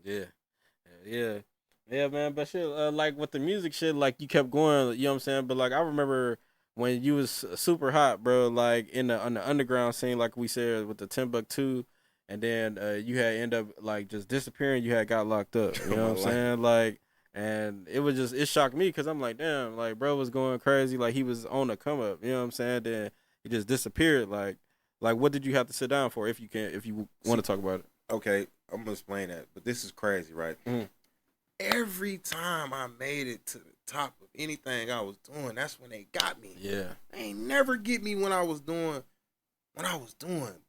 Yeah. Yeah. Yeah, man. But shit, like with the music shit, like you kept going, you know what I'm saying? But like I remember when you was super hot, bro, like in the on the underground scene, like we said with the Timbuktu, and then you had end up like just disappearing. You had got locked up. You know My what I'm life. saying? Like, and it was just it shocked me because I'm like, damn, like bro was going crazy, like he was on the come up. You know what I'm saying? Then he just disappeared. Like what did you have to sit down for if you want See, to talk about it? okay, I'm gonna explain that, but this is crazy, right? Mm. Every time I made it to the top of anything I was doing, that's when they got me. Yeah. They ain't never get me when I was doing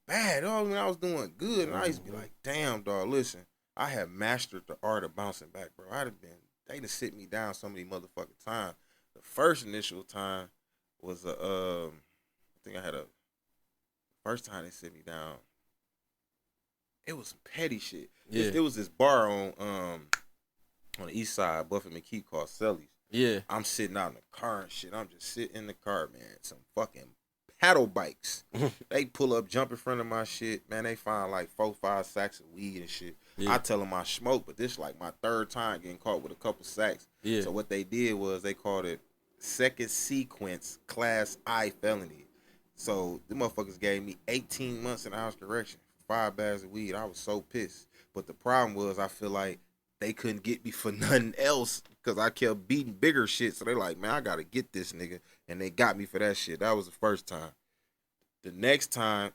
bad. Always when I was doing good, and I used to be Mhm. like, damn, dog, listen, I have mastered the art of bouncing back, bro. They done sit me down so many motherfucking times. The first initial time was I think I had a first time they sit me down. It was some petty shit. Yeah. It was this bar on the east side, Buffett McKee called Sully's. Yeah. I'm sitting out in the car and shit. I'm just sitting in the car, man. Some fucking paddle bikes. They pull up, jump in front of my shit, man. They find like 4, 5 sacks of weed and shit. Yeah. I tell them I smoke, but this like my third time getting caught with a couple sacks. Yeah. So what they did was they called it second sequence class I felony. So the motherfuckers gave me 18 months in house correction for 5 bags of weed. I was so pissed. But the problem was I feel like they couldn't get me for nothing else because I kept beating bigger shit. So they like, man, I gotta get this nigga, and they got me for that shit. That was the first time. The next time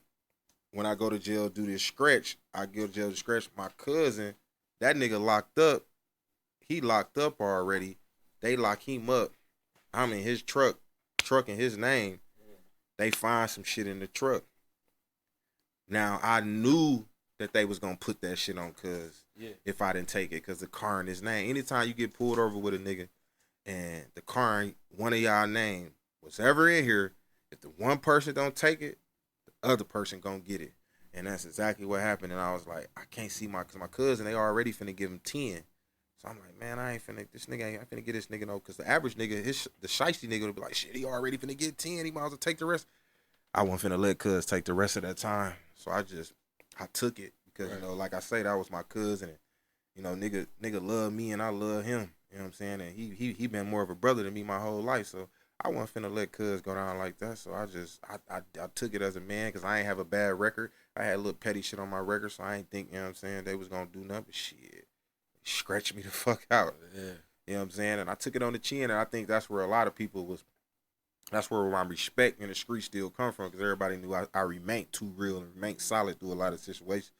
when I go to jail, do this stretch, I go to jail to stretch. My cousin, that nigga locked up. He locked up already. They lock him up. I'm in his truck in his name. They find some shit in the truck. Now I knew that they was gonna put that shit on cuz Yeah. if I didn't take it, cause the car in his name. Anytime you get pulled over with a nigga and the car in one of y'all name was ever in here, if the one person don't take it, the other person gonna get it. And that's exactly what happened. And I was like, I can't see cause my cousin, they already finna give him 10. So I'm like, man, I ain't finna get this nigga no, cause the average nigga, the shiesty nigga would be like, shit, he already finna get 10. He might as well take the rest. I wasn't finna let cuz take the rest of that time. So I took it because, Right. like I say, that was my cousin. And, nigga love me and I love him. You know what I'm saying? And he been more of a brother to me my whole life. So I wasn't finna let cuz go down like that. So I took it as a man because I ain't have a bad record. I had a little petty shit on my record, so I ain't think, you know what I'm saying, they was gonna do nothing. But shit, scratch me the fuck out. Yeah. You know what I'm saying? And I took it on the chin, and I think that's where a lot of people was. That's where my respect in the street still come from, because everybody knew I remained too real and remained solid through a lot of situations.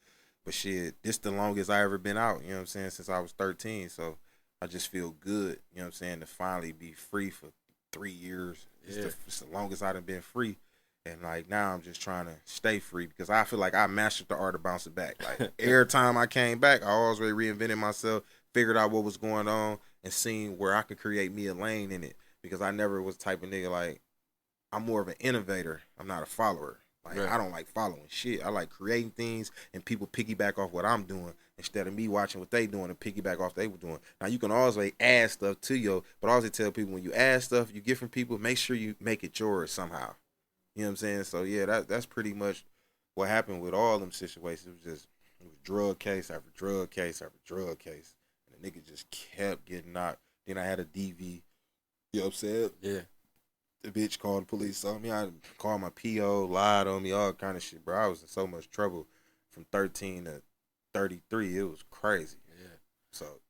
But shit, this the longest I ever been out, you know what I'm saying, since I was 13. So I just feel good, you know what I'm saying, to finally be free for 3 years. Yeah. It's the longest I done been free. And like now I'm just trying to stay free because I feel like I mastered the art of bouncing back. Like every time I came back, I always reinvented myself, figured out what was going on, and seen where I could create me a lane in it. Because I never was the type of nigga like, I'm more of an innovator. I'm not a follower. Like Right. I don't like following shit. I like creating things and people piggyback off what I'm doing instead of me watching what they doing and piggyback off what they were doing. Now you can always add stuff to you, but I always tell people when you add stuff you get from people, make sure you make it yours somehow. You know what I'm saying? So yeah, that's pretty much what happened with all them situations. It was drug case after drug case after drug case. And the nigga just kept getting knocked. Then I had a DV. You know what I'm saying? Yeah. The bitch called the police on me. I called my PO, lied on me, all kind of shit, bro. I was in so much trouble from 13 to 33. It was crazy. Yeah. So,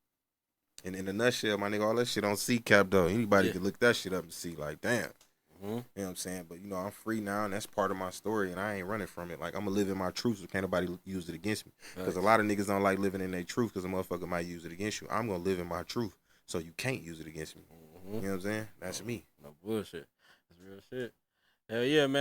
and in a nutshell, my nigga, all that shit on C-Cap, though. Anybody Yeah. could look that shit up and see, like, damn. Mm-hmm. You know what I'm saying? But, I'm free now, and that's part of my story, and I ain't running from it. Like, I'm going to live in my truth, so can't nobody use it against me. Because a lot of niggas don't like living in their truth because a motherfucker might use it against you. I'm going to live in my truth, so you can't use it against me. Mm-hmm. You know what I'm saying? That's me. No bullshit. That's real shit. Hell yeah, man.